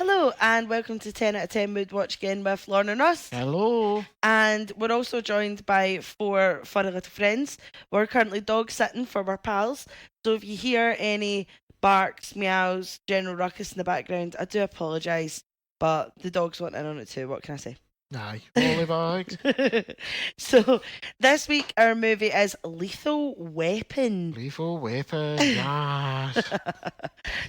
Hello and welcome to 10 out of 10 Mood Watch again with Lauren and Ross. Hello. And we're also joined by four funny little friends. We're currently dog sitting for our pals. So if you hear any barks, meows, general ruckus in the background, I do apologise. But the dogs want in on it too. What can I say? Aye, Ollie bags. So this week our movie is Lethal Weapon. Lethal weapon, yes.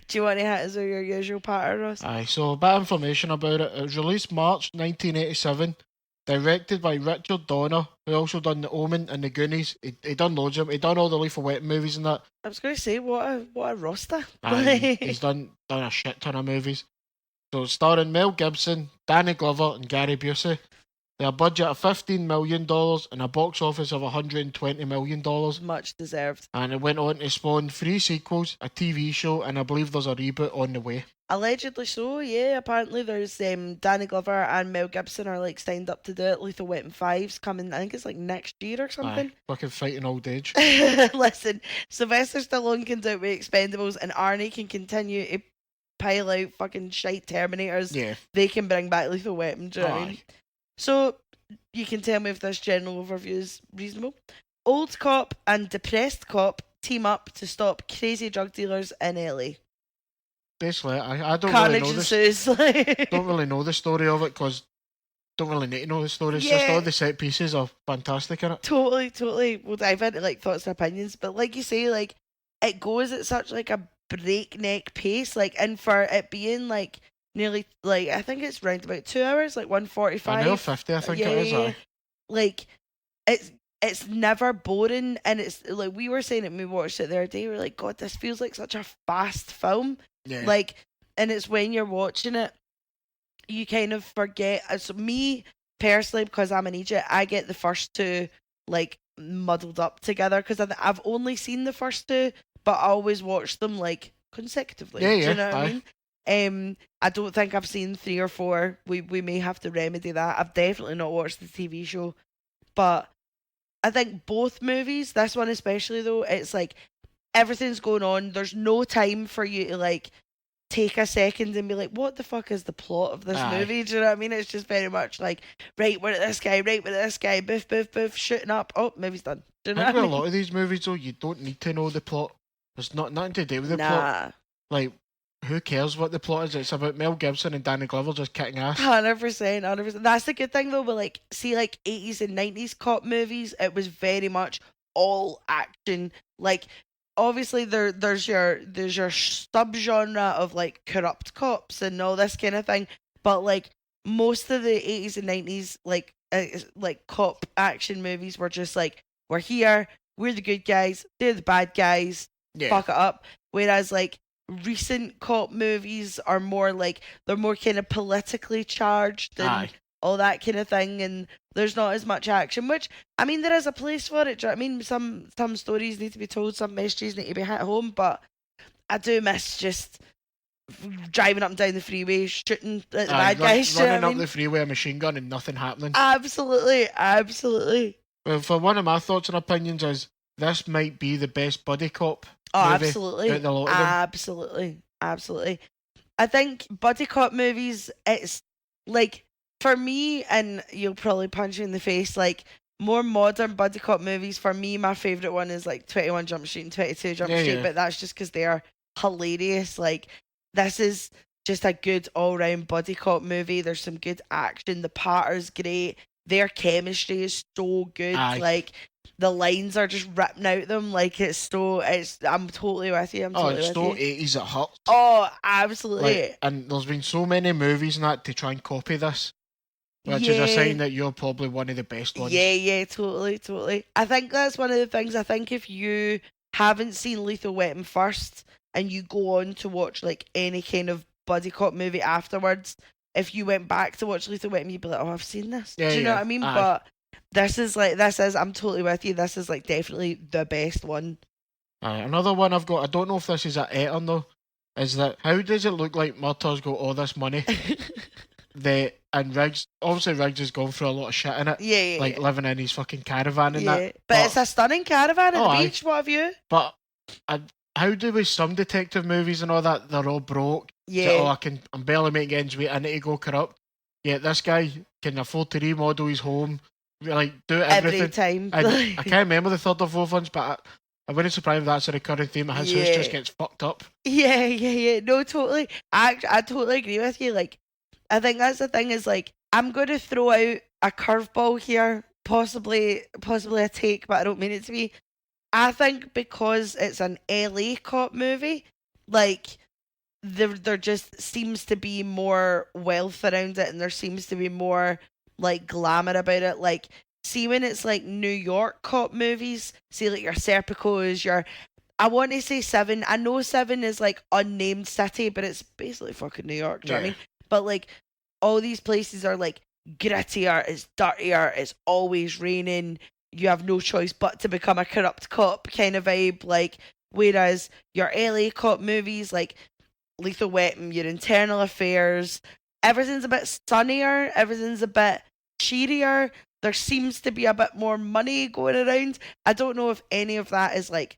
Do you want to hit us with your usual pattern, Ross? Aye, so a bit of information about it. It was released March 1987, directed by Richard Donner, who also done The Omen and The Goonies. He done loads of them. He done all the Lethal Weapon movies and that. I was going to say, what a roster. Aye, he's done a shit ton of movies. So starring Mel Gibson, Danny Glover and Gary Busey. They had a budget of $15 million and a box office of $120 million. Much deserved. And it went on to spawn 3 sequels, a TV show, and I believe there's a reboot on the way. Allegedly so, yeah. Apparently there's Danny Glover and Mel Gibson are like signed up to do it. Lethal Weapon 5's coming, I think it's like next year or something. Aye, fucking fighting old age. Listen, Sylvester Stallone can do it with Expendables and Arnie can continue to pile out fucking shite Terminators. Yeah. They can bring back Lethal Weapon, do you know what I mean? So, you can tell me if this general overview is reasonable. Old cop and depressed cop team up to stop crazy drug dealers in LA. Basically, I don't Carnage really know ensues. don't really know the story of it because don't really need to know the story. It's Yeah. just all the set pieces are fantastic in it. Totally. We'll dive into like thoughts and opinions, but like you say, like it goes at such like a breakneck pace, like, and for it being like nearly like I think it's around about 2 hours, like 1:45. I know 50, I think it is. Aye. Like it's never boring, and it's like we were saying it when we watched it the other day. We're like, God, this feels like such a fast film. Yeah. Like, and it's when you're watching it, you kind of forget. So me personally, because I'm an idiot, I get the first two like muddled up together because I've only seen the first two, but I always watch them like consecutively. Yeah, Do you know what I aye. mean? I don't think I've seen 3 or 4. We may have to remedy that. I've definitely not watched the TV show, but I think both movies, this one especially though, it's like everything's going on. There's no time for you to like take a second and be like, what the fuck is the plot of this Aye. movie? Do you know what I mean? It's just very much like, right, we're at this guy, boof, boof, boof, shooting up. Oh, movie's done. Do you know I what think I with a mean? lot of these movies though, you don't need to know the plot. There's nothing to do with the plot. Nah. Like, who cares what the plot is? It's about Mel Gibson and Danny Glover just kicking ass. 100%. That's the good thing though, but like, see, like 80s and 90s cop movies, it was very much all action. Like, obviously there's your subgenre of like corrupt cops and all this kind of thing, but like most of the 80s and 90s like cop action movies were just like, we're here, we're the good guys, they're the bad guys, Yeah. fuck it up. Whereas like recent cop movies are more like, they're more kind of politically charged and Aye. all that kind of thing, and there's not as much action, which, I mean, there is a place for it. Do you know what I mean? Some stories need to be told, some messages need to be hit home, but I do miss just driving up and down the freeway, shooting at the bad guys. Do you know running what I up mean? the freeway with a machine gun and nothing happening. Absolutely. Well, for one of my thoughts and opinions is this might be the best buddy cop Oh, movie absolutely. out of the lot of them. Absolutely. I think buddy cop movies, it's like, for me, and you'll probably punch me in the face, like more modern buddy cop movies, for me, my favourite one is like 21 Jump Street and 22 Jump Street, Yeah. but that's just because they are hilarious. Like, this is just a good all-round buddy cop movie. There's some good action. The partner's great. Their chemistry is so good. Aye. Like, the lines are just ripping out them. Like, I'm totally with you. It's so 80s it hurts. Oh, absolutely. Like, and there's been so many movies and that to try and copy this, which is a sign that you're probably one of the best ones. Yeah, totally. I think that's one of the things. I think if you haven't seen Lethal Weapon first and you go on to watch like any kind of buddy cop movie afterwards, if you went back to watch Lethal Weapon, you'd be like, oh, I've seen this. Yeah, Do you know yeah. what I mean? Aye. But I'm totally with you. This is like definitely the best one. Another one I've got, I don't know if this is a Eton though, is that how does it look like Murtaugh's got all this money? And Riggs has gone through a lot of shit in it. Yeah. Like living in his fucking caravan and yeah. that. But it's a stunning caravan at the aye. beach. What have you? But how do with some detective movies and all that? They're all broke. It's like, Yeah, I'm barely making ends meet. I need to go corrupt. Yeah, this guy can afford to remodel his home, like do every everything. time. And I can't remember the third or fourth ones, but I wouldn't surprise if that's a recurring theme. That his house just Yeah. gets fucked up. Yeah. No, totally. I totally agree with you. Like, I think that's the thing is like, I'm going to throw out a curveball here, possibly a take, but I don't mean it to be. I think because it's an LA cop movie, like, there just seems to be more wealth around it and there seems to be more like glamour about it. Like, see when it's like New York cop movies, see like your Serpicos, your, I want to say Seven. I know Seven is like unnamed city, but it's basically fucking New York. Do you know what I Yeah. mean? But like all these places are like grittier, it's dirtier, it's always raining. You have no choice but to become a corrupt cop kind of vibe. Like, whereas your LA cop movies, like Lethal Weapon, your internal affairs, everything's a bit sunnier, everything's a bit cheerier. There seems to be a bit more money going around. I don't know if any of that is like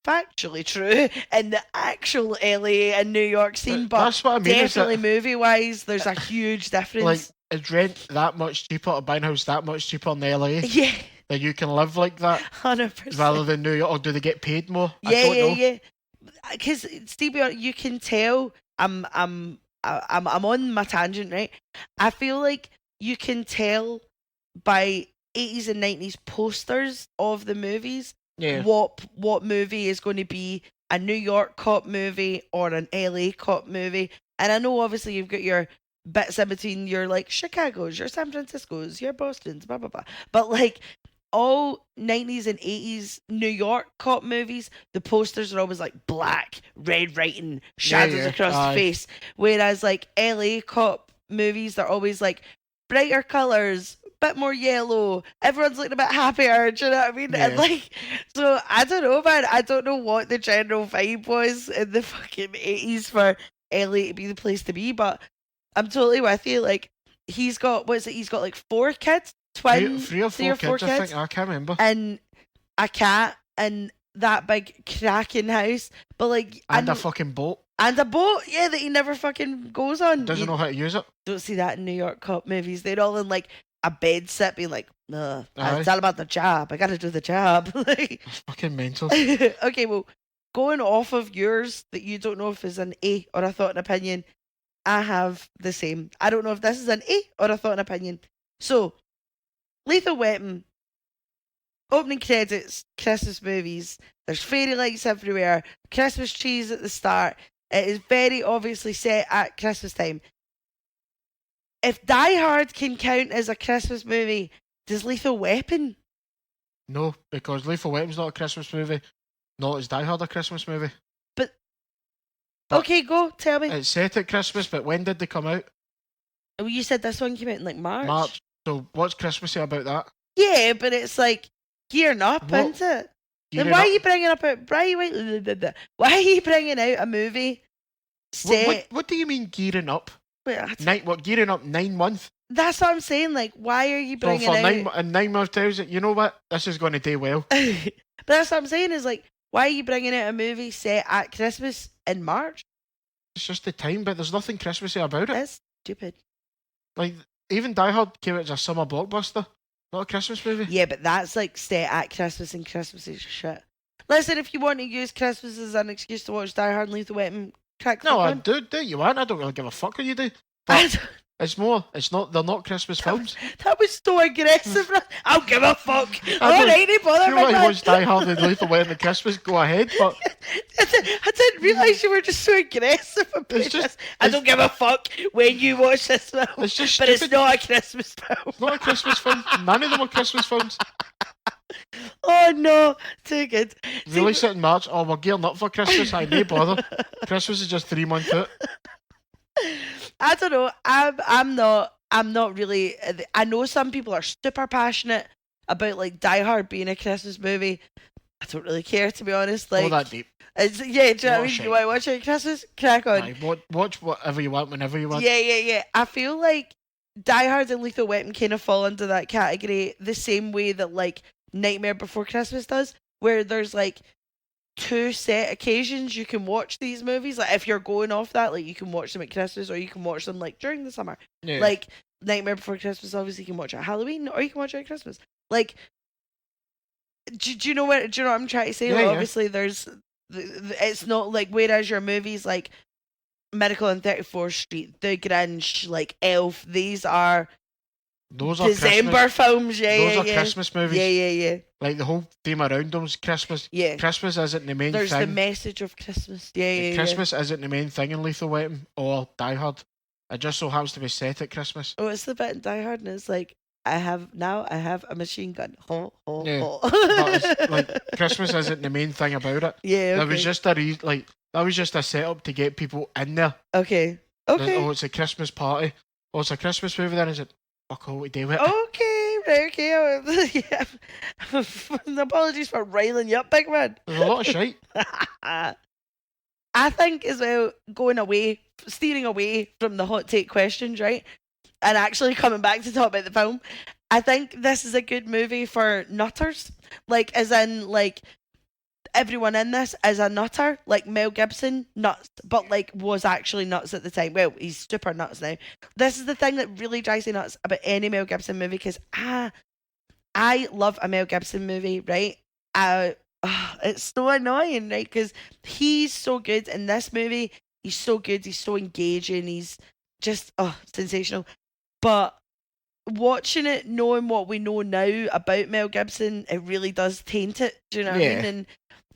factually true in the actual LA and New York scene, but That's what I mean. Is definitely that movie wise, there's a huge like difference. is rent that much cheaper to buy a house that much cheaper in LA Yeah, that you can live like that 100%. rather than New York? Or do they get paid more? I Yeah, don't yeah, know. yeah. Because Stevie, you can tell I'm on my tangent, right? I feel like you can tell by 80s and 90s posters of the movies Yeah. what movie is going to be a New York cop movie or an LA cop movie. And I know obviously you've got your bits in between your like Chicago's, your San Francisco's, your Boston's, blah blah blah. But like all 90s and 80s New York cop movies, the posters are always like black, red writing, shadows Yeah. across the Aye. face. Whereas like LA cop movies, they're always like brighter colours, bit more yellow. Everyone's looking a bit happier. Do you know what I mean? And Yeah. like, so I don't know, man. I don't know what the general vibe was in the fucking 80s for LA to be the place to be, but I'm totally with you. Like, he's got, what is it? He's got like four kids, Three or three four or four kids, I think. kids, I can't remember. and a cat, and that big cracking house. But like, And a fucking boat. and a boat, yeah, that he never fucking goes on. Doesn't You know how to use it. don't see that in New York cop movies. They're all in like a bed set, being like, Aye. it's all about the job. I got to do the job. Like, It's fucking mental. okay, well, going off of yours that you don't know if is an A or a thought and opinion, I have the same. I don't know if this is an A or a thought and opinion. So, Lethal Weapon, opening credits, Christmas movies. There's fairy lights everywhere, Christmas trees at the start. It is very obviously set at Christmas time. If Die Hard can count as a Christmas movie, does Lethal Weapon? No, because Lethal Weapon's not a Christmas movie. Not as Die Hard a Christmas movie. But But okay, go tell me. It's set at Christmas, but when did they come out? Well, you said this one came out in like March. March. So what's Christmassy about that? Yeah, but it's like gearing up, What? isn't it? Then Gearing why up- are you bringing up a why are you bringing out a movie set? What do you mean gearing up? Wait, I don't- Gearing up 9 months? That's what I'm saying. Like, why are you So bringing for out? in 9 months, tells it, you know what? This is going to do well. But that's what I'm saying is like, why are you bringing out a movie set at Christmas in March? It's just the time, but there's nothing Christmassy about it. That's stupid. Like, even Die Hard came out as a summer blockbuster, not a Christmas movie. Yeah, but that's like set at Christmas and Christmas is shit. Listen, if you want to use Christmas as an excuse to watch Die Hard and Lethal Weapon, crack No, I on. do you want? I don't really give a fuck what you do. I But it's more, they're not Christmas films. That was so aggressive. I'll give a fuck. I don't- Alrighty, bother If you want me. to man. watch Die Hard and Lethal Weapon at Christmas, go ahead, but I didn't realise you were just so aggressive about It's just- this. I don't give a fuck when you watch this film. it's just But it's stupid. not a Christmas film. It's not a Christmas film. None of them are Christmas films. Oh no, too good. Release it in March. Oh, we're gearing up for Christmas. I may bother. Christmas is just 3 months out. I don't know. I'm not really. I know some people are super passionate about like Die Hard being a Christmas movie. I don't really care, to be honest. Like, All that deep. it's, yeah, do you know what I What a mean? shite. You want to watch it at Christmas? Crack on. Aye, watch whatever you want, whenever you want. Yeah. I feel like Die Hard and Lethal Weapon kind of fall into that category the same way that like Nightmare Before Christmas does, where there's like two set occasions you can watch these movies. Like if you're going off that, like you can watch them at Christmas or you can watch them like during the summer. Yeah. Like Nightmare Before Christmas, obviously you can watch it at Halloween or you can watch it at Christmas. Like, do you know what? Do you know what I'm trying to say? Yeah, Like, yeah. obviously there's, it's not like whereas your movies like Miracle on 34th Street, The Grinch, like Elf, these are Those are December Christmas. films. Yeah, Those yeah, are yeah. Christmas movies. Yeah. Like the whole theme around them's Christmas. Yeah. Christmas isn't the main There's thing. the message of Christmas. Yeah. Christmas isn't the main thing in Lethal Weapon or Die Hard. It just so happens to be set at Christmas. Oh, it's the bit in Die Hard, and it's like, I have a machine gun. Yeah. Ho. But it's like Christmas isn't the main thing about it. Yeah, okay. That was just that was just a setup to get people in there. Okay. Oh, it's a Christmas party. Oh, it's a Christmas movie then, is it? Fuck all we do it. Okay, right, okay. Yeah. Apologies for riling you up, big man. There's a lot of shite. I think as well, steering away from the hot take questions, right? And actually coming back to talk about the film, I think this is a good movie for nutters. Like, as in, like, everyone in this is a nutter. Like, Mel Gibson, nuts, but, like, was actually nuts at the time. Well, he's super nuts now. This is the thing that really drives me nuts about any Mel Gibson movie, because I love a Mel Gibson movie, right? It's so annoying, right? Because he's so good in this movie. He's so good. He's so engaging. He's just sensational. But watching it, knowing what we know now about Mel Gibson, it really does taint it. Do you know what I mean? And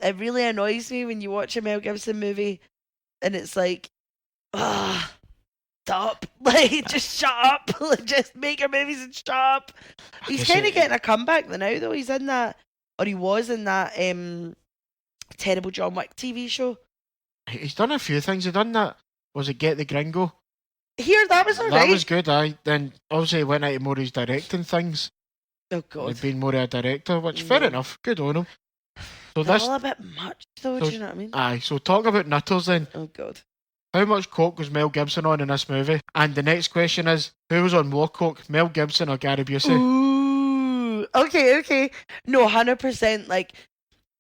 it really annoys me when you watch a Mel Gibson movie and it's like, stop. Like, just shut up. Like, just make your movies and shut up. He's kind of getting a comeback now, though. He's in that, or he was in that terrible John Wick TV show. He's done a few things. He done that. Was it Get the Gringo? Here, that was alright. That was good, aye. Then obviously he went into more of his directing things. Oh god. He'd been more of a director, which fair enough. Good on him. So that's a bit much though, do you know what I mean? Aye, so talk about nutters then. Oh god. How much coke was Mel Gibson on in this movie? And the next question is, who was on more coke, Mel Gibson or Gary Busey? Ooh. Okay. No, 100%, like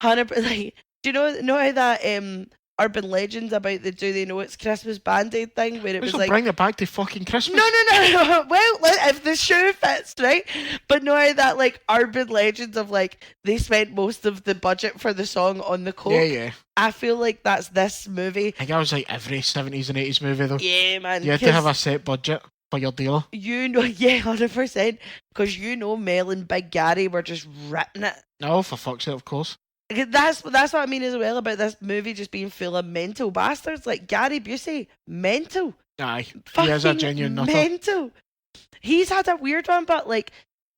100%, like, do you know how that urban legends about the Do They Know It's Christmas Band-Aid thing where it was like, bring it back to fucking Christmas. No. Well, if the shoe fits, right? But no, that like urban legends of like they spent most of the budget for the song on the coke. Yeah. I feel like that's this movie. I think that was like every 70s and 80s movie though. Yeah, man. You had to have a set budget for your dealer. You know, yeah, 100%. Because you know Mel and Big Gary were just ripping it. Oh, for fuck's sake, of course. That's what I mean as well about this movie just being full of mental bastards. Like Gary Busey, mental. Aye, Fucking he is a genuine nutter. mental. He's had a weird one, but like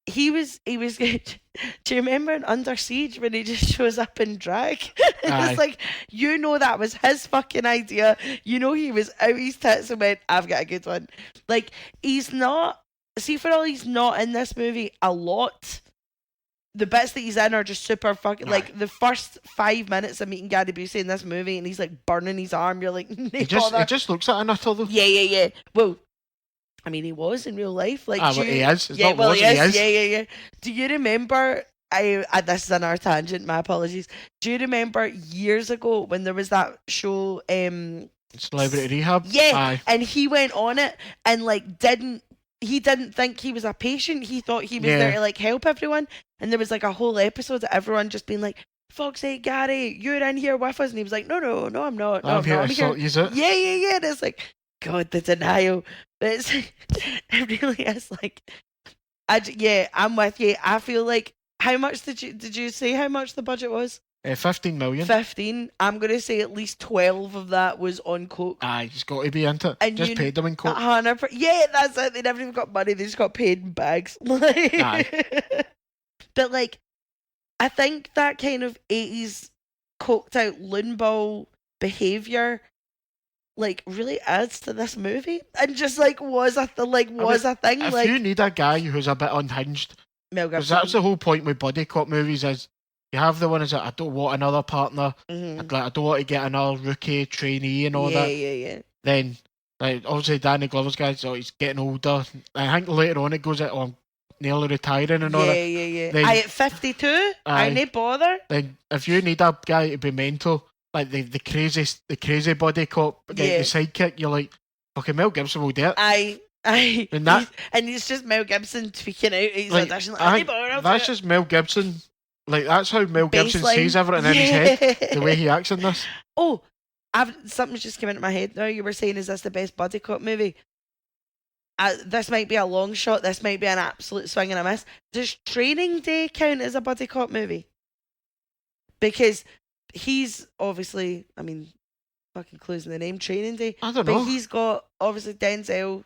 he was good. Do you remember in Under Siege when he just shows up in drag? It's like, you know, that was his fucking idea. You know, he was out his tits and went, I've got a good one. Like, he's not, see, for all he's not in this movie a lot. The bits that he's in are just super fucking, like, the first 5 minutes of meeting Gary Busey in this movie and he's like burning his arm, you're like, he just looks like a nutter though. Yeah. Well, I mean, he was in real life. Like, he is. He is. Yeah. Do you remember? This is another tangent. My apologies. Do you remember years ago when there was that show? Celebrity Rehab. Yeah, aye. And he went on it and like didn't think he was a patient. He thought he was there to like help everyone. And there was like a whole episode of everyone just being like, "Fuck's sake, Gary, you're in here with us," and he was like, "No, I'm not. No, I'm here. I'm here." Yeah. And it's like, God, the denial. But it really is like, I'm with you. I feel like, how much did you say how much the budget was? 15 million. 15. I'm gonna say at least 12 of that was on coke. Aye, he's got to be into it. And just paid them in coke. 100%. Yeah, that's it. They never even got money. They just got paid in bags. Aye. But like, I think that kind of 80s coked out loon ball behavior like really adds to this movie and just like was a thing. If like, you need a guy who's a bit unhinged, Mel because Gibson. that's the whole point with buddy cop movies is you have the one is that I don't want another partner, I don't want to get another rookie trainee and all that. Yeah. Then like obviously Danny Glover's guy, so he's getting older. I think later on it goes at nearly retiring and all Yeah, that. yeah. Then, I at 52, I aye. no bother. Then if you need a guy to be mental, like the crazy body cop, the Yeah. sidekick, you're like, fucking Mel Gibson will do it. I And that, and it's just Mel Gibson tweaking out his like, audition. Like, I I think bother, I'll do that's it. just Mel Gibson. Like, that's how Mel Gibson Baseline. sees everything in his head. The way he acts in this. Oh, something's just came into my head now. You were saying, is this the best buddy cop movie? This might be a long shot. This might be an absolute swing and a miss. Does Training Day count as a buddy cop movie? Because he's obviously, I mean, fucking clues in the name, Training Day. I don't know. But he's got, obviously, Denzel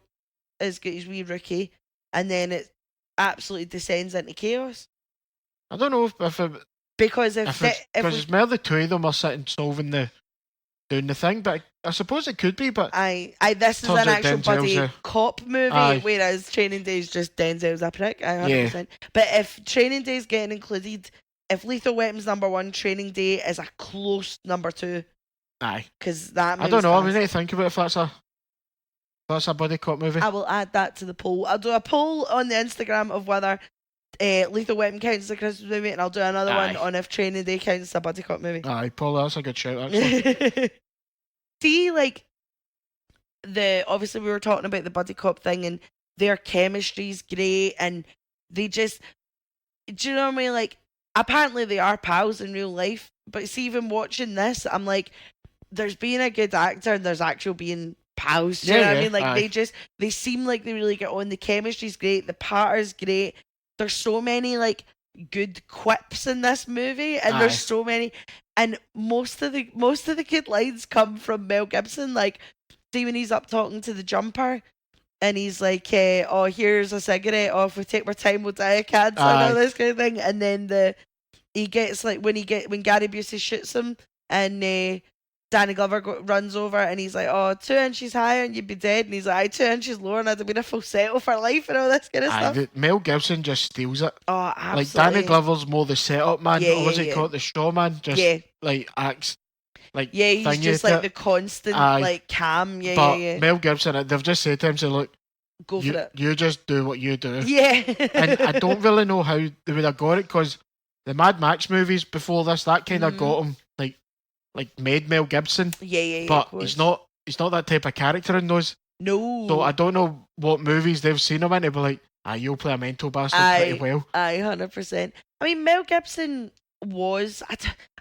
has got his wee rookie, and then it absolutely descends into chaos. I don't know if Because it's more the two of them are sitting doing the thing, but I suppose it could be. But this is turns an out actual Denzel's buddy cop movie, Aye. whereas Training Day is just Denzel's a prick. 100%. But if Training Day is getting included, if Lethal Weapon's number 1, Training Day is a close number 2. Aye. Because that I don't know. We need to think about if that's a buddy cop movie. I will add that to the poll. I'll do a poll on the Instagram of whether Lethal Weapon counts as a Christmas movie, and I'll do another one on if Training Day counts as a buddy cop movie. Aye, Paul, that's a good shout, actually. See, like, obviously we were talking about the buddy cop thing, and their chemistry's great, and they just, do you know what I mean? Like, apparently they are pals in real life, but see, even watching this, I'm like, there's being a good actor, and there's actual being pals. Do you know what I mean? Like, they seem like they really get on. The chemistry's great. The parter's great. There's so many, like, good quips in this movie, and there's so many, and most of the good lines come from Mel Gibson. Like, see when he's up talking to the jumper, and he's like, "Oh, here's a cigarette. Oh, if we take our time, we'll die of cancer," and all this kind of thing. And then he gets, like, when Gary Busey shoots him, and Danny Glover runs over, and he's like, "Oh, 2 inches higher and you'd be dead," and he's like, 2 inches lower and I'd have been a falsetto for life, and all this kind of stuff. Mel Gibson just steals it. Oh, absolutely. Like, Danny Glover's more the setup man, or was it called the showman? Just like acts like he's just like the constant like cam. But Mel Gibson, they've just said to him, "Look, go for it. You just do what you do." Yeah. And I don't really know how they would have got it, because the Mad Max movies before this, that kind of got him like made Mel Gibson. Yeah. But he's not that type of character in those. No. So I don't know what movies they've seen him in to be like, you'll play a mental bastard pretty well. 100%. I mean, Mel Gibson was, I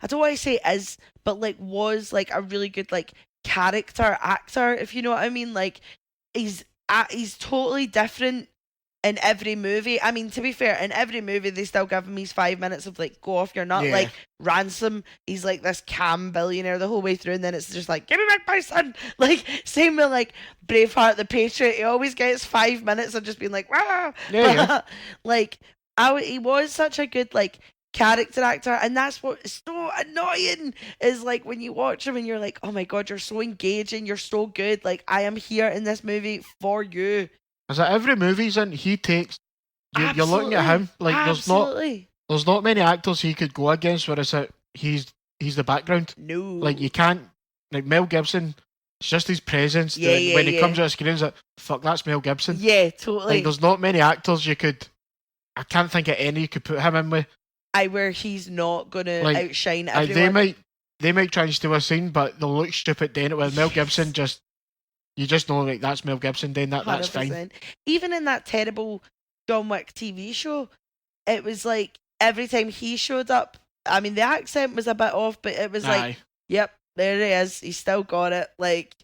don't want to say is, but like was like a really good like character actor, if you know what I mean. Like, he's totally different in every movie. I mean, to be fair, in every movie they still give him his 5 minutes of like, go off your nut. Yeah. Like Ransom, he's like this calm billionaire the whole way through, and then it's just like, give me back my son. Like, same with like Braveheart the Patriot, he always gets 5 minutes of just being like, rah! Yeah. Like, he was such a good like character actor, and that's what is so annoying, is like when you watch him and you're like, oh my god, you're so engaging, you're so good, like, I am here in this movie for you. Is that every movie he's in, he takes, you're looking at him like there's not many actors he could go against where it's like he's the background. No. Like, you can't, like Mel Gibson, it's just his presence. When he comes on the screen, it's like, fuck, that's Mel Gibson. Yeah, totally. Like, there's not many actors I can't think of any you could put him in with. Where he's not gonna outshine everyone. They might try and steal a scene, but they'll look stupid doing it. With Mel Gibson, you just know, like, that's Mel Gibson doing that. 100%. That's fine. Even in that terrible John Wick TV show, it was like every time he showed up, I mean, the accent was a bit off, but it was like, yep, there he is. He still got it. Like,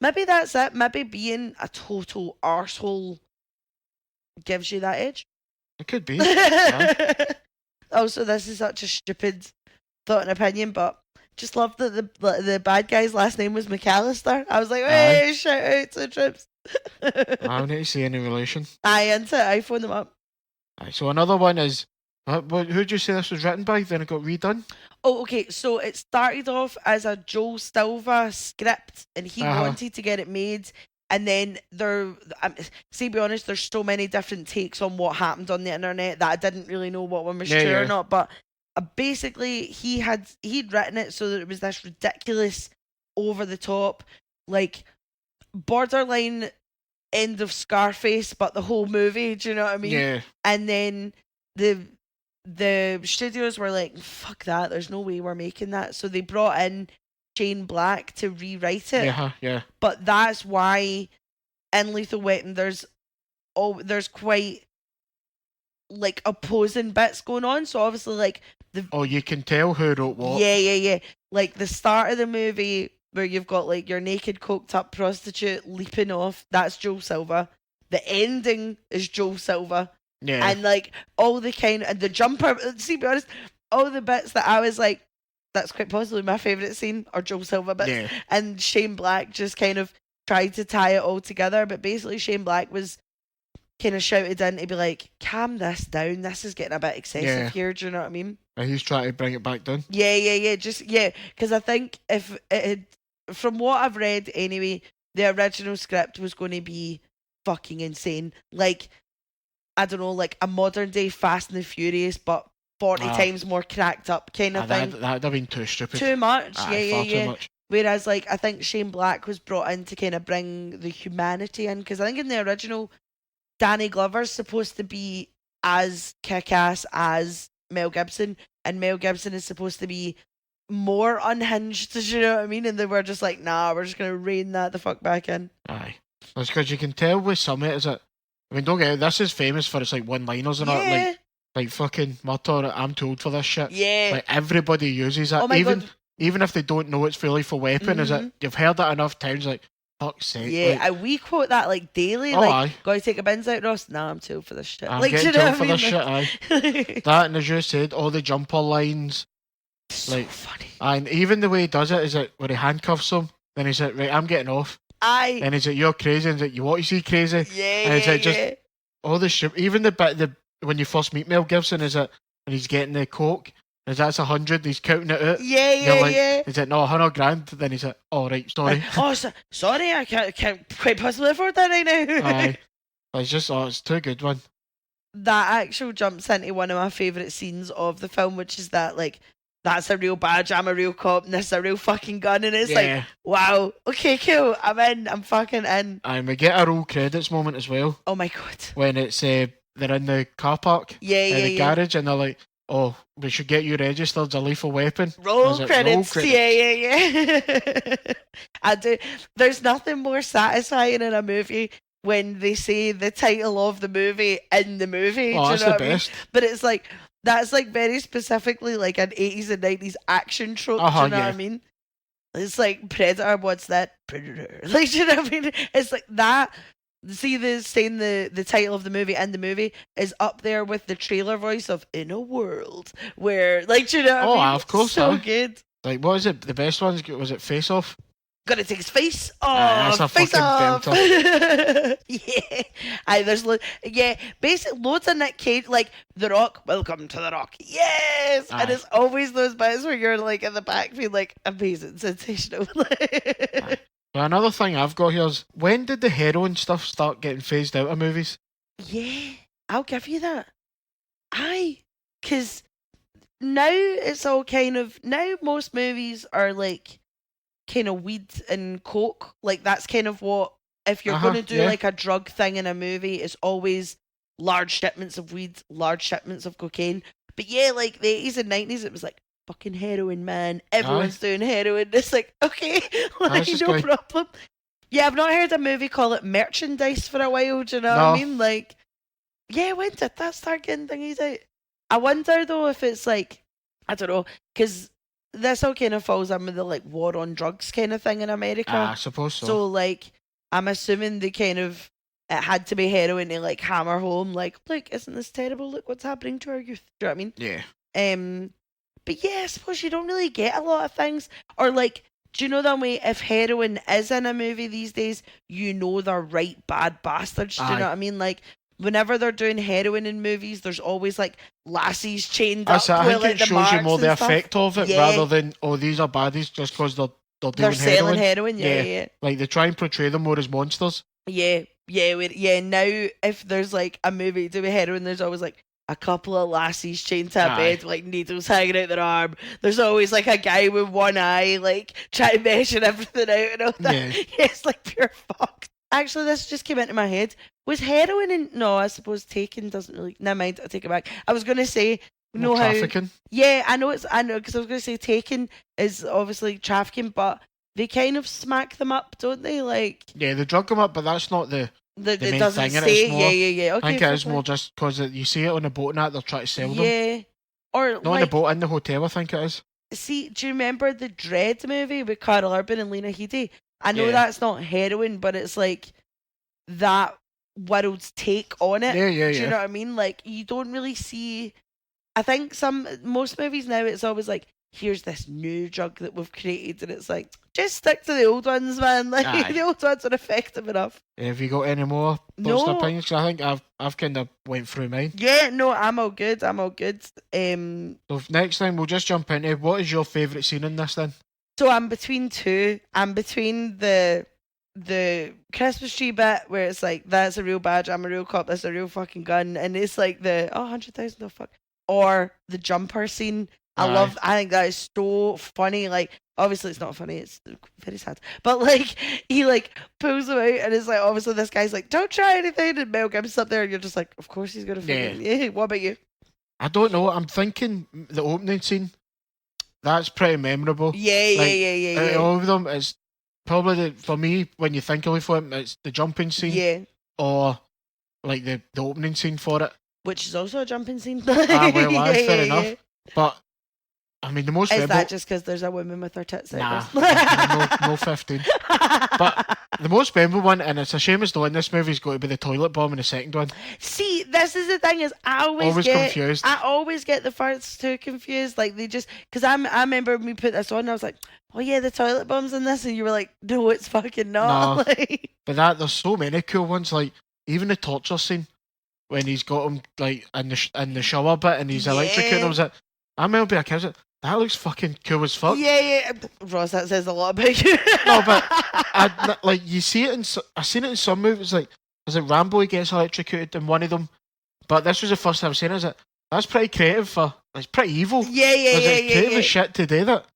maybe that's it. Maybe being a total arsehole gives you that edge. It could be. Also, this is such a stupid thought and opinion, but just love that the bad guy's last name was McAllister. I was like, hey, shout out to Trips. I don't need to see any relation. I phoned them up. So another one is, who'd you say this was written by? Then it got redone? Oh, okay. So it started off as a Joel Silva script, and he wanted to get it made. And then be honest, there's so many different takes on what happened on the internet that I didn't really know what one was true or not. But basically, he'd written it so that it was this ridiculous, over the top, like borderline end of Scarface, but the whole movie. Do you know what I mean? Yeah. And then the studios were like, fuck that, there's no way we're making that. So they brought in Shane Black to rewrite it. Yeah. But that's why in Lethal Weapon there's quite like opposing bits going on. So obviously like you can tell who wrote what. Yeah. Like the start of the movie where you've got like your naked coked up prostitute leaping off, that's Joe Silva. The ending is Joe Silva. Yeah. And like all the kind and the jumper, see, be honest, all the bits that I was like, that's quite possibly my favourite scene are Joe Silva bits. Yeah. And Shane Black just kind of tried to tie it all together. But basically Shane Black was kind of shouted in to be like, calm this down, this is getting a bit excessive here, do you know what I mean? And he's trying to bring it back down. Yeah, because I think if it had, from what I've read anyway, the original script was going to be fucking insane. Like, I don't know, like a modern day Fast and the Furious, but 40 times more cracked up kind of thing. That'd have been too stupid. Too much, far yeah. Too much. Whereas, like, I think Shane Black was brought in to kind of bring the humanity in, because I think in the original, Danny Glover's supposed to be as kick-ass as Mel Gibson, and Mel Gibson is supposed to be more unhinged, do you know what I mean? And they were just like, nah, we're just going to rein that the fuck back in. Aye. That's because you can tell with some of it, is it? I mean, don't get it, this is famous for its like one-liners and all, like fucking Murder, I'm too old for this shit. Yeah. Like everybody uses it. Oh my God. Even if they don't know it's fully for weapon, is it? You've heard that enough times, like, fuck's sake. Yeah, like, we quote that like daily. Oh, like, aye. gotta take a bins out, Ross? Nah, I'm too old for this shit. I'm like, getting do you know too for this shit, aye. That, and as you said, all the jumper lines. So like, funny. And even the way he does it is like, where he handcuffs him, then he's like, right, I'm getting off. Aye. And he's like, you're crazy. And he's like, you want to see crazy? Yeah, and it's like, yeah. just all the shit. Even the bit, when you first meet Mel Gibson, is it, and he's getting the coke, is that's 100, he's counting it out. Yeah. He's like, no, 100 grand. Then he's like, oh, right, sorry. Sorry, I can't quite possibly afford that right now. Aye. It's just, it's too good one. That actual jumps into one of my favourite scenes of the film, which is that, like, that's a real badge, I'm a real cop, and this is a real fucking gun, and it's like, wow, okay, cool, I'm fucking in. And we get a roll credits moment as well. Oh my God. When it's, they're in the car park, in the garage, and they're like, oh, we should get you registered as a lethal weapon. Roll credits. Yeah. I do. There's nothing more satisfying in a movie when they say the title of the movie in the movie. Oh, that's the best. But it's like, that's like very specifically like an 80s and 90s action trope. Do you know what I mean? It's like Predator, what's that? Predator. Like, do you know what I mean? It's like that. See, saying the title of the movie and the movie is up there with the trailer voice of In a World, where, like, do you know what I mean? Of course. So good. Like, what is it? The best ones, was it Face Off? Gotta take his face off. That's a face fucking off. belter. Yeah. There's basically loads of Nick Cage, like The Rock, welcome to The Rock. Yes. Aye. And it's always those bits where you're like in the back being like, amazing, sensational. But another thing I've got here is, when did the heroin stuff start getting phased out of movies? Yeah, I'll give you that. Because now it's all kind of, now most movies are like kind of weed and coke. Like, that's kind of what, if you're going to do like a drug thing in a movie, it's always large shipments of weed, large shipments of cocaine. But yeah, like the 80s and 90s, it was like, fucking heroin, man. Everyone's doing heroin. It's like, okay, like, no problem. Yeah, I've not heard a movie call it merchandise for a while, do you know what I mean? Like, yeah, when did that start getting thingies out? I wonder, though, if it's like, I don't know, because this all kind of falls under the, like, war on drugs kind of thing in America. I suppose so. So, like, I'm assuming they kind of, it had to be heroin to, like, hammer home, like, look, isn't this terrible? Look what's happening to our youth. Do you know what I mean? Yeah. But yeah, I suppose you don't really get a lot of things. Or like, do you know that way, if heroin is in a movie these days, you know they're right bad bastards. Do you know what I mean? Like, whenever they're doing heroin in movies, there's always like lassies chained up. I think like, it shows you more the effect of it rather than, these are baddies just because they're doing selling heroin. Yeah. Like, they try and portray them more as monsters. Yeah. Now, if there's like a movie doing heroin, there's always like a couple of lassies chained to a bed, like needles hanging out their arm. There's always like a guy with one eye, like trying to measure everything out and all that. Yeah, it's like pure fuck. Actually, this just came into my head. Was heroin in? No, I suppose Taken doesn't really. Never mind. I take it back. I was gonna say, you No know how? trafficking. Yeah, I know it's. I know because I was gonna say Taken is obviously trafficking, but they kind of smack them up, don't they? Like Yeah, they drug them up, but that's not the it main doesn't thing in it. It's say. more. Yeah. I Okay, think it fair is play. more just because you see it on the boat and that they're trying to sell them. Yeah, or Not on the like, boat, in the hotel. I think it is. see, do you remember the Dread movie with Carl Urban and Lena Headey? I know Yeah. that's not heroin, but it's like that world's take on it. Yeah, yeah, Do you yeah. know what I mean? Like you don't really see. I think most movies now it's always like, here's this new drug that we've created, and it's like just stick to the old ones, man. Like Aye. the old ones are effective enough. Have you got any more thoughts or No, opinions? 'Cause I think I've kind of went through mine. yeah, no, I'm all good. I'm all good. So next time we'll just jump into what is your favourite scene in this then? So I'm between two. I'm between the Christmas tree bit where it's like that's a real badge, I'm a real cop, that's a real fucking gun, and it's like the 100,000 oh fuck, or the jumper scene. Aye. I think that is so funny. Like obviously it's not funny, it's very sad, but like he like pulls him out and it's like obviously this guy's like don't try anything, and Mel Gibson's up there and you're just like of course he's gonna fucking yeah. What about you? I don't know. I'm thinking the opening scene. That's pretty memorable. Yeah. Out of all of them, it's probably for me when you think of it, it's the jumping scene. Yeah, Or like the opening scene for it. which is also a jumping scene. Well, yeah, fair enough. But I mean, the most Is memorable. that just because there's a woman with her tits Nah, out? no 15. But the most memorable one, and it's a shame it's not in this movie, is going to be the toilet bomb in the second one. See, this is the thing is I always get confused. I always get the first two confused. Like they just because I remember when we put this on, I was like, oh yeah, the toilet bomb's in this, and you were like, no, it's fucking not. No. Like, But there's so many cool ones. Like even the torture scene when he's got him like in the shower bit and he's electrocuting him. I was like, I remember being a kid. I was like, that looks fucking cool as fuck. yeah. Ross, that says a lot about you. No, but like you see it I've seen it in some movies. Like is it Rambo? He gets electrocuted in one of them. But this was the first time I've seen it. I was like, that's pretty creative for. It's pretty evil. Yeah. Creative as shit to do that.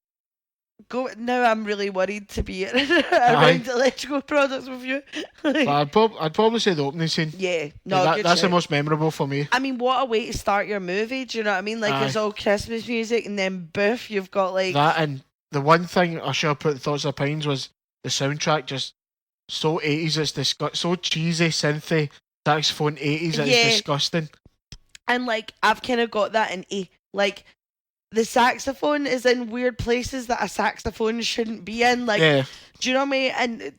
Go now. I'm really worried to be around electrical products with you. But I'd probably say the opening scene. Yeah, no, That's the most memorable for me. I mean, what a way to start your movie. Do you know what I mean? Like, there's all Christmas music, and then boof, you've got like that. And the one thing I should have put the thoughts of pines was the soundtrack. Just so 80s. It's so cheesy, synthy saxophone 80s. It's disgusting. And like, I've kind of got that in A. Like, the saxophone is in weird places that a saxophone shouldn't be in. Like, do you know what I mean? And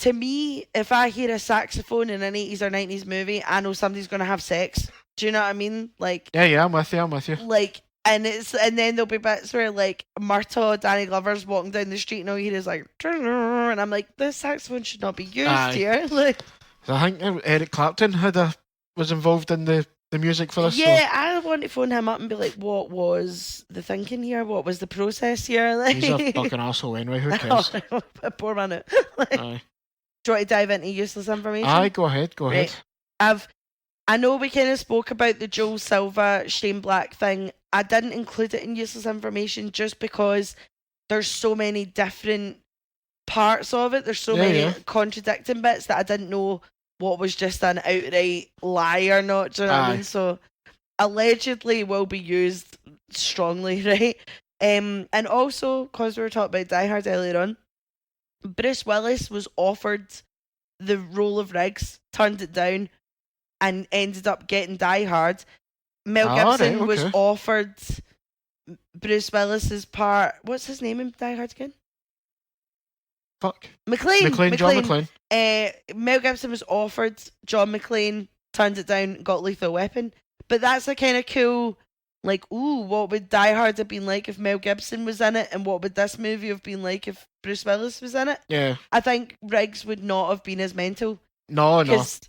to me, if I hear a saxophone in an 80s or 90s movie, I know somebody's going to have sex. Do you know what I mean? Like, yeah, I'm with you. Like, and then there'll be bits where like Murtaugh, Danny Glover's walking down the street and all you hear is like, and I'm like, this saxophone should not be used here. Like, I think Eric Clapton was involved in the music for this. Yeah, I want to phone him up and be like, what was the thinking here? What was the process here? Like, he's a fucking asshole anyway, who cares? Poor man. Like, do you want to dive into useless information? Aye, go ahead. I know we kind of spoke about the Joel Silva, Shane Black thing. I didn't include it in useless information just because there's so many different parts of it. There's so many contradicting bits that I didn't know what was just an outright lie or not. Do you know what I mean? So allegedly will be used strongly, right? And also, because we were talking about Die Hard earlier on, Bruce Willis was offered the role of Riggs, turned it down, and ended up getting Die Hard. Mel Gibson was offered Bruce Willis's part. What's his name in Die Hard again? McClane. John McClane. Mel Gibson was offered John McClane, turned it down, got Lethal Weapon. But that's a kind of cool, like, ooh, what would Die Hard have been like if Mel Gibson was in it, and what would this movie have been like if Bruce Willis was in it? Yeah. I think Riggs would not have been as mental. No. Because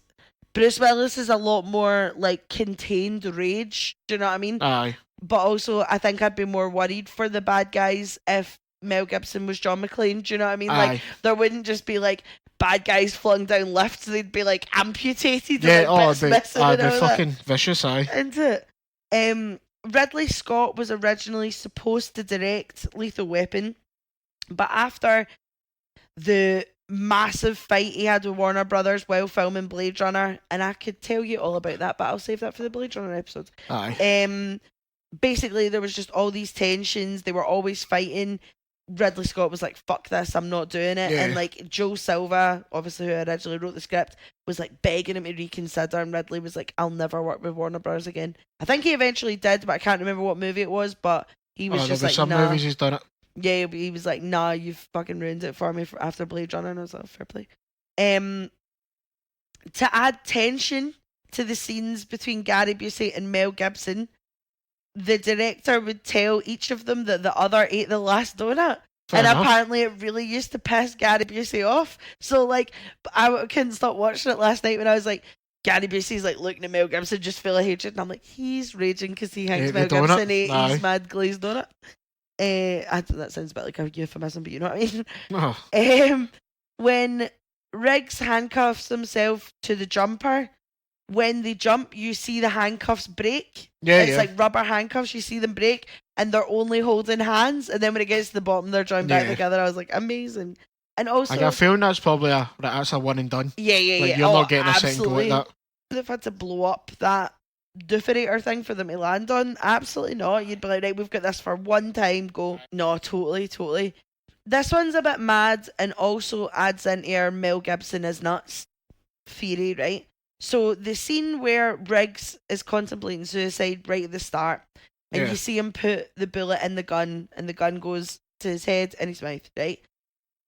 Bruce Willis is a lot more, like, contained rage. Do you know what I mean? Aye. But also, I think I'd be more worried for the bad guys if Mel Gibson was John McClane. Do you know what I mean? Aye. Like, there wouldn't just be like bad guys flung down lifts; they'd be like amputated. Yeah, and, like, it'd be fucking vicious. Aye. Into it. Ridley Scott was originally supposed to direct Lethal Weapon, but after the massive fight he had with Warner Brothers while filming Blade Runner, and I could tell you all about that, but I'll save that for the Blade Runner episode. Aye. Basically there was just all these tensions. They were always fighting. Ridley Scott was like, fuck this, I'm not doing it. Yeah. And like Joe Silva, obviously who originally wrote the script, was like begging him to reconsider, and Ridley was like, I'll never work with Warner Bros. Again. I think he eventually did, but I can't remember what movie it was, but he was just like, some nah. movies he's done it. Yeah, he was like, nah, you've fucking ruined it for me after Blade Runner, and I was like, fair play. To add tension to the scenes between Gary Busey and Mel Gibson, the director would tell each of them that the other ate the last donut. Fair and enough. Apparently it really used to piss Gary Busey off. So like, I couldn't stop watching it last night when I was like, Gary Busey's like looking at Mel Gibson just full of hatred, and I'm like, he's raging because he thinks Mel Gibson ate his mad glazed donut. That sounds a bit like a euphemism, but you know what I mean. When Riggs handcuffs himself to the jumper, when they jump, you see the handcuffs break. It's like rubber handcuffs, you see them break, and they're only holding hands, and then when it gets to the bottom, they're joined back together. I was like, amazing. And also, I got a feeling that's probably that's a one and done. Yeah. You're not getting a second go at that. They've had to blow up that dooferator thing for them to land on. Absolutely not. You'd be like, right, we've got this for one time, go. No, totally. This one's a bit mad, and also adds into our Mel Gibson is nuts theory, right? So the scene where Riggs is contemplating suicide right at the start, and you see him put the bullet in the gun, and the gun goes to his head and his mouth, right?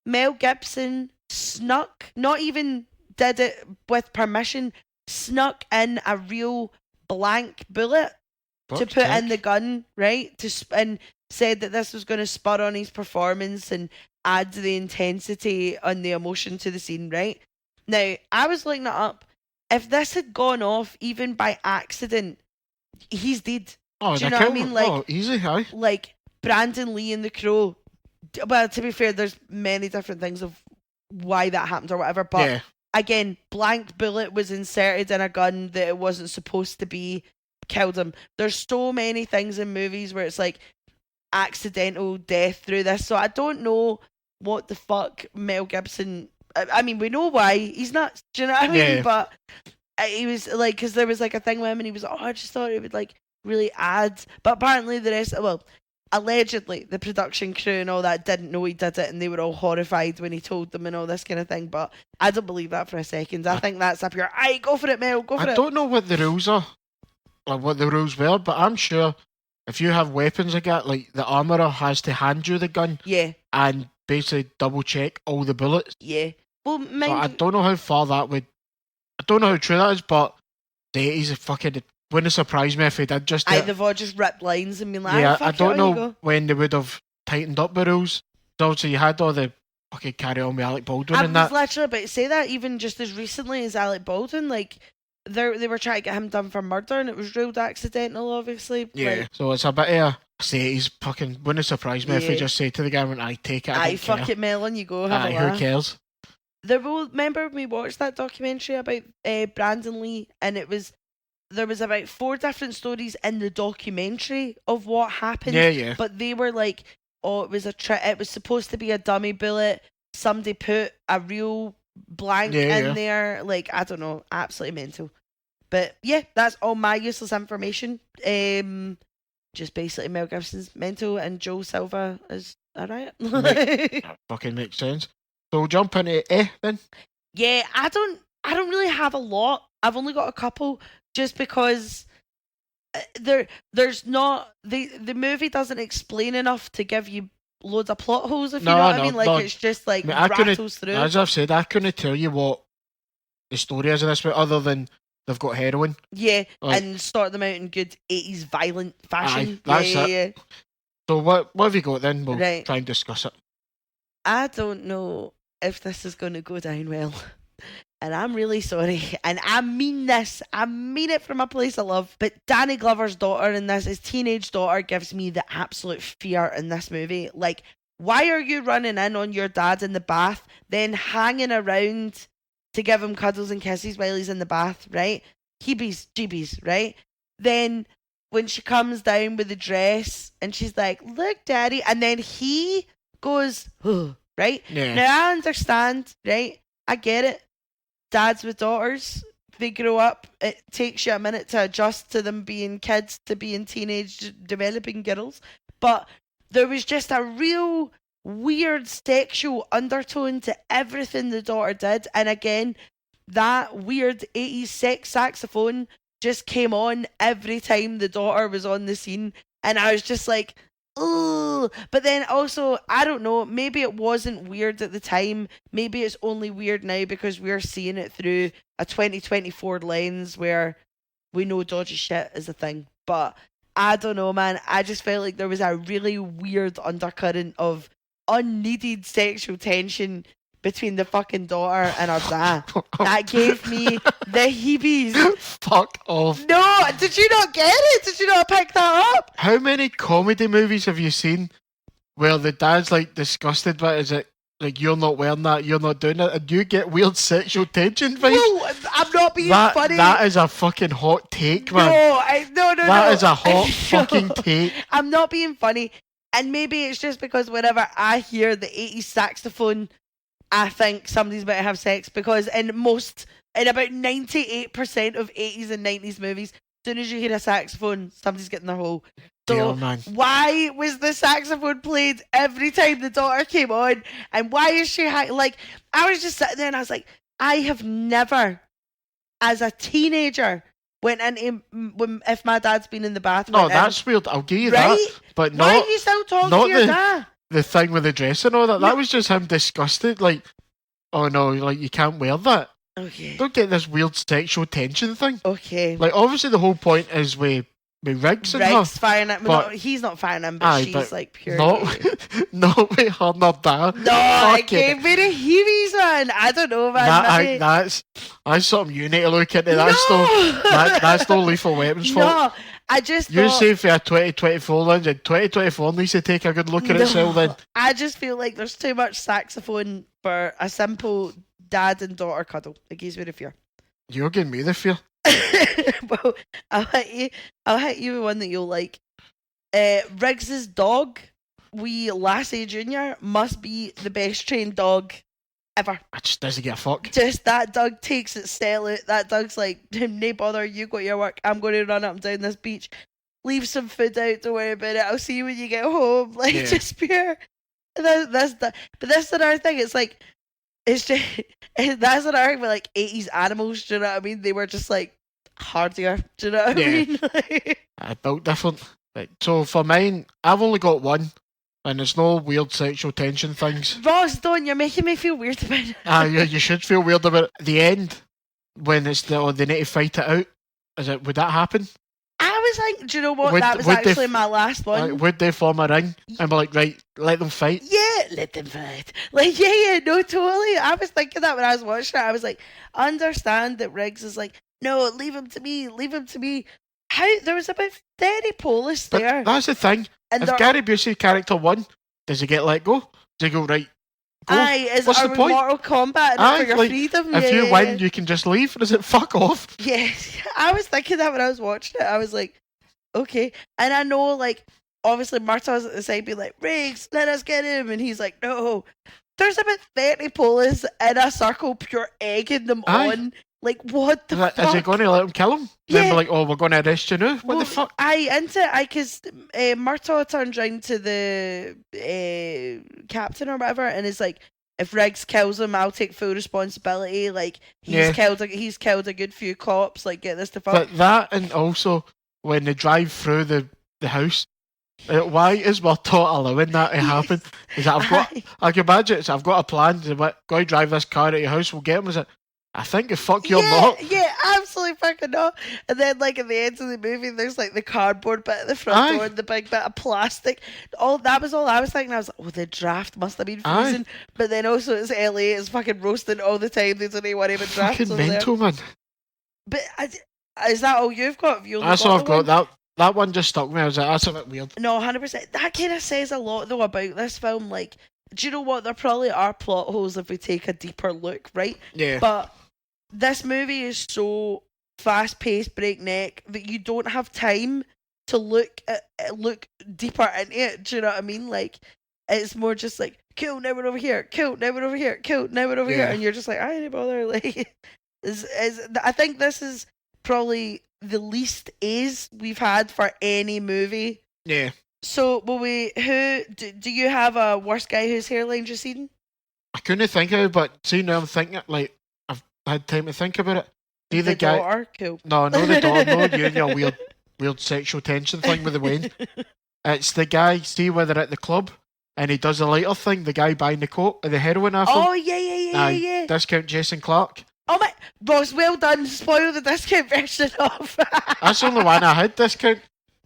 Mel Gibson snuck, not even did it with permission, snuck in a real blank bullet to put in the gun, right? And said that this was going to spur on his performance and add the intensity and the emotion to the scene, right? Now, I was looking it up. If this had gone off even by accident, he's dead. Oh, do you know what I mean? Like, easy, aye. Like Brandon Lee in The Crow. Well, to be fair, there's many different things of why that happened or whatever. But again, blank bullet was inserted in a gun that it wasn't supposed to be. Killed him. There's so many things in movies where it's like accidental death through this. So I don't know what the fuck Mel Gibson. I mean, we know why he's nuts. Do you know what I mean? But he was like, because there was like a thing with him, and he was, I just thought it would like really add. But apparently the rest, allegedly the production crew and all that didn't know he did it, and they were all horrified when he told them and all this kind of thing. But I don't believe that for a second. I think that's up here. Aye, go for it, Mel. Go for it. I don't know what the rules are, or what the rules were, but I'm sure if you have weapons like that, like the armourer has to hand you the gun. Yeah. And basically double check all the bullets. Yeah. Well, I don't know how far that would. I don't know how true that is, but the 80s fucking wouldn't surprise me if they did just. They've all just ripped lines and been like, yeah, I don't know when they would have tightened up the rules. Also, you had all the fucking Carry On with Alec Baldwin and that. I was literally about to say that even just as recently as Alec Baldwin, like they were trying to get him done for murder, and it was ruled accidental, obviously. Yeah, like, so it's a bit of a. He's fucking wouldn't surprise me if they just say to the government, "I take it." I fuck it, Melon, you go. Have a who cares? Remember we watched that documentary about Brandon Lee, and there was about 4 different stories in the documentary of what happened. Yeah. But they were like, it was it was supposed to be a dummy bullet. Somebody put a real blank in there. Like, I don't know, absolutely mental. But yeah, that's all my useless information. Just basically Mel Gibson's mental and Joe Silva is a riot. That fucking makes sense. So jump into then. Yeah, I don't really have a lot. I've only got a couple, just because there's not the movie doesn't explain enough to give you loads of plot holes, if you know what I mean. Like, it's just like rattles through. As I've said, I couldn't tell you what the story is in this, other than they've got heroin. Yeah, and start them out in good 80s violent fashion. Aye, that's it. So what have you got then? We'll try and discuss it. I don't know if this is going to go down well. And I'm really sorry. And I mean this. I mean it from a place of love. But Danny Glover's daughter in this, his teenage daughter, gives me the absolute fear in this movie. Like, why are you running in on your dad in the bath, then hanging around to give him cuddles and kisses while he's in the bath, right? Heebies, jeebies, right? Then when she comes down with the dress and she's like, look, daddy. And then he goes, oh, right? Yeah. Now I understand, right? I get it. Dads with daughters, they grow up. It takes you a minute to adjust to them being kids, to being teenage developing girls. But there was just a real weird sexual undertone to everything the daughter did. And again, that weird 80s sex saxophone just came on every time the daughter was on the scene. And I was just like, oh, but then also, I don't know, maybe it wasn't weird at the time. Maybe it's only weird now because we're seeing it through a 2024 lens where we know dodgy shit is a thing. But I don't know, man. I just felt like there was a really weird undercurrent of unneeded sexual tension between the fucking daughter and her dad. That gave me the heebies. Fuck off. No, did you not get it? Did you not pick that up? How many comedy movies have you seen where the dad's like disgusted by it? Is it like, you're not wearing that, you're not doing it, and you get weird sexual tension vibes? No, I'm not being funny. That is a fucking hot take, man. No. That is a hot fucking take. I'm not being funny. And maybe it's just because whenever I hear the 80s saxophone, I think somebody's about to have sex, because in about 98% of 80s and 90s movies, as soon as you hear a saxophone, somebody's getting their hole. So man. Why was the saxophone played every time the daughter came on? And why is she like, I was just sitting there and I was like, I have never, as a teenager, went into if my dad's been in the bathroom. Oh, that's weird. I'll give you right? that. But why are you still talking to your dad? The thing with the dress and all that, that was just him disgusted. Like, oh no, like, you can't wear that. Okay. Don't get this weird sexual tension thing. Okay. Like, obviously the whole point is with Riggs and her. Firing him. No, he's not firing him, but she's like pure. Not with her and her dad. No, it gave me the heavies, man. I don't know, man. That's something you need to look into. That's that's no Lethal Weapons fault. No, I just You say for a 2024 lens, and 2024 needs to take a good look at itself then. I just feel like there's too much saxophone for a simple dad and daughter cuddle. It gives me the fear. You're giving me the fear. Well, I'll hit you with one that you'll like. Riggs's dog, wee Lassie Jr., must be the best trained dog ever. It just doesn't get a fuck. Just that dog takes it, sell it. That dog's like, no bother, you got your work. I'm going to run up and down this beach. Leave some food out, don't worry about it. I'll see you when you get home. Like, just pure. But that's another thing. It's like, it's just, that's another thing with like 80s animals, do you know what I mean? They were just like hardier, do you know what I mean? I built different. Like, so for mine, I've only got one, and it's no weird sexual tension things. Ross, don't, you're making me feel weird about it. You should feel weird about it. The end, when it's they need to fight it out, would that happen? I was like, do you know what? That was actually my last one. Would they form a ring and be like, right, let them fight? Yeah, let them fight. Like, yeah, no, totally. I was thinking that when I was watching it. I was like, understand that Riggs is like, no, leave him to me, leave him to me. How there was about 30 police there. But that's the thing. And if Gary Busey's character won, does he get let go? Does he go, right, go? What's the point? Mortal Kombat for your freedom? If you win, you can just leave. Or is it fuck off? Yes. I was thinking that when I was watching it. I was like, okay. And I know, like, obviously Marta was at the side being like, Riggs, let us get him. And he's like, no. There's about 30 police in a circle, pure egging them on. Like, what the fuck? Is he going to let him kill him? Yeah. Then we're like, oh, we're going to arrest you now? What the fuck? Because Murtaugh turns round to the captain or whatever and is like, if Riggs kills him, I'll take full responsibility. Like, he's killed a good few cops. Like, get this to fuck. But that, and also when they drive through the house, why is Murtaugh allowing that to happen? Is that I can imagine. I've got a plan. Go and drive this car at your house. We'll get him. Is it? I think the fuck you're not. Yeah, absolutely fucking not. And then, like, at the end of the movie, there's like the cardboard bit at the front door and the big bit of plastic. That was all I was thinking. I was like, oh, the draft must have been freezing. But then also it's LA, it's fucking roasting all the time. There's only one even draft. Fucking mental, man. But is that all you've got? That's all I've got. That one just stuck me. I was like, that's a bit weird. No, 100%. That kind of says a lot, though, about this film. Like, do you know what? There probably are plot holes if we take a deeper look, right? Yeah. But this movie is so fast-paced, breakneck, that you don't have time to look deeper into it. Do you know what I mean? Like, It's more just like, cool, now we're over here, cool, now we're over here, cool, now we're over here, Yeah. and you're just like, I ain't bother. Like, I think this is probably the least A's we've had for any movie. Yeah. So, will we? Who do you have a worst guy whose hairline's receding? I couldn't think of it, but see now I'm thinking, like, I've had time to think about it. See the guy. Daughter? Cool. No, the daughter. No, you and your weird sexual tension thing with the Wayne. It's the guy. See where they're at the club, and he does a lighter thing. The guy buying the coke, the heroin off him. Oh yeah. Discount Jason Clark. Oh my, boss, well done. Spoil the discount version of. That's the only one I had discount.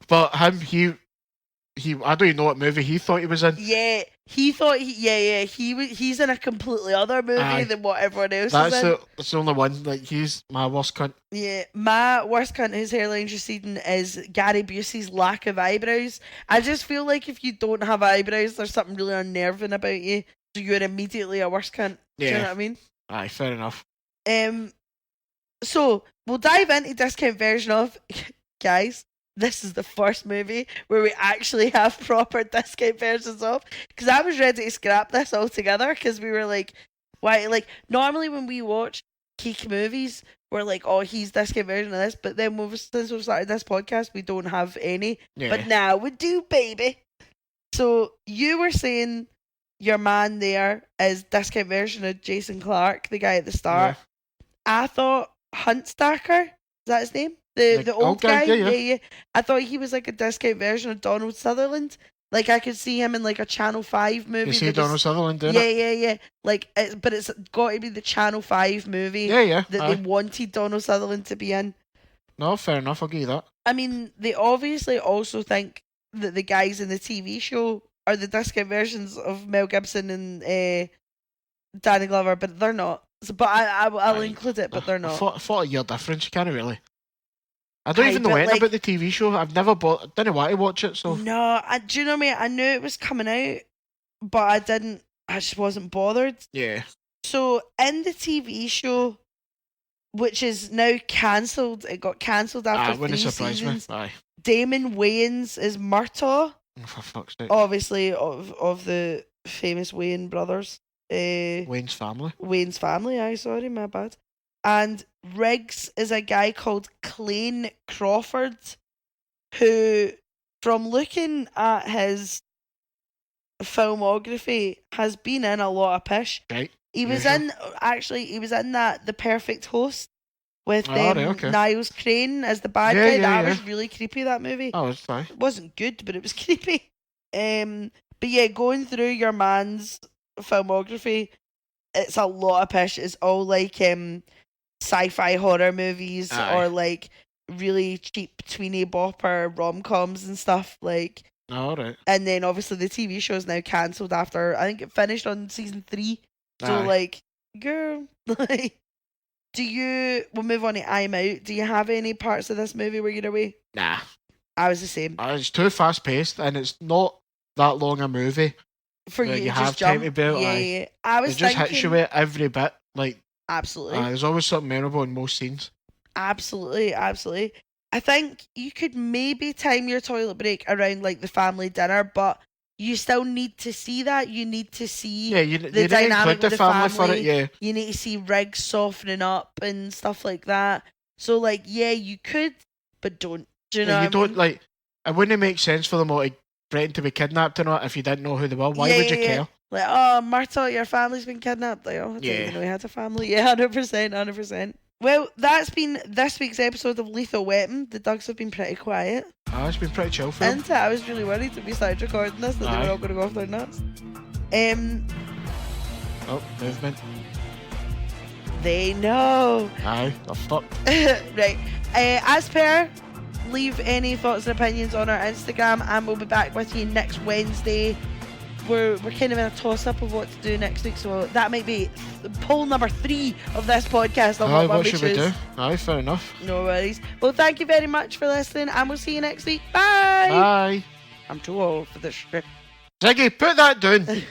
But him, he, I don't even know what movie he thought he was in. Yeah, he thought he's in a completely other movie than what everyone else is in. That's the only one. Like, he's my worst cunt. Yeah, my worst cunt whose hairline's receding is Gary Busey's lack of eyebrows. I just feel like if you don't have eyebrows, there's something really unnerving about you. So you're immediately a worst cunt. Yeah. Do you know what I mean? Aye, fair enough. So we'll dive into discount version of guys. This is the first movie where we actually have proper discount versions of, because I was ready to scrap this altogether because we were like, why? Like, normally when we watch geek movies, we're like, oh, he's discount version of this, but then since we've started this podcast, we don't have any. Yeah. But now we do, baby. So you were saying your man there is discount version of Jason Clark, the guy at the start. Yeah. I thought Huntstacker, is that his name? The old guy? Yeah. I thought he was like a discount version of Donald Sutherland. Like, I could see him in like a Channel 5 movie. You see Donald Sutherland doing it? Yeah. Like, but it's got to be the Channel 5 movie that they wanted Donald Sutherland to be in. No, fair enough, I'll give you that. I mean, they obviously also think that the guys in the TV show are the discount versions of Mel Gibson and Danny Glover, but they're not. So, but I'll include it, but they're not. 40-year difference, you can't really. I don't even know anything about the TV show. I've never didn't want to watch it, so. No, do you know me? I knew it was coming out, but I just wasn't bothered. Yeah. So, in the TV show, which is now cancelled, it got cancelled after 3 seasons. Aye. Damon Wayans is Murtaugh. Oh, for fuck's sake. Obviously, of the famous Wayne brothers. Wayne's family. Wayne's family, sorry, my bad. And Riggs is a guy called Clayne Crawford, who, from looking at his filmography, has been in a lot of pish. Right. He was in that The Perfect Host with Niles Crane as the bad guy. That was really creepy, that movie. Oh, it's fine. It wasn't good, but it was creepy. But yeah, going through your man's filmography, it's a lot of pish. It's all like sci-fi horror movies or like really cheap tweeny bopper rom-coms and stuff, like. All right. And then obviously the TV show is now cancelled after, I think it finished on season 3. So like, girl, like, we'll move on to I'm Out. Do you have any parts of this movie where you're away? Nah. I was the same. It's too fast paced and it's not that long a movie. For you to have just jump. time to build. Yeah. I was it just hits you with every bit. Like, absolutely. There's always something memorable in most scenes. Absolutely. I think you could maybe time your toilet break around like the family dinner, but you still need to see that. You need to see the dynamic with the family for it. Yeah. You need to see Riggs softening up and stuff like that. So like, yeah, you could, but don't. Do you know? You don't like. It wouldn't make sense for them all to threaten to be kidnapped or not if you didn't know who they were. Why would you care? Like, oh, Murtaugh, your family's been kidnapped. Like, oh, I didn't even know he had a family. Yeah, 100%. Well, that's been this week's episode of Lethal Weapon. The dogs have been pretty quiet. It's been pretty chill for them. And I was really worried when we started recording this that they were all going to go off their nuts. Oh, movement. They know. Aye, the fuck. Right. As per, leave any thoughts and opinions on our Instagram, and we'll be back with you next Wednesday. We're kind of in a toss-up of what to do next week, so that might be poll number 3 of this podcast on what should we do? Aye, fair enough. No worries. Well, thank you very much for listening, and we'll see you next week. Bye! Bye! I'm too old for this shit. Ziggy, put that down!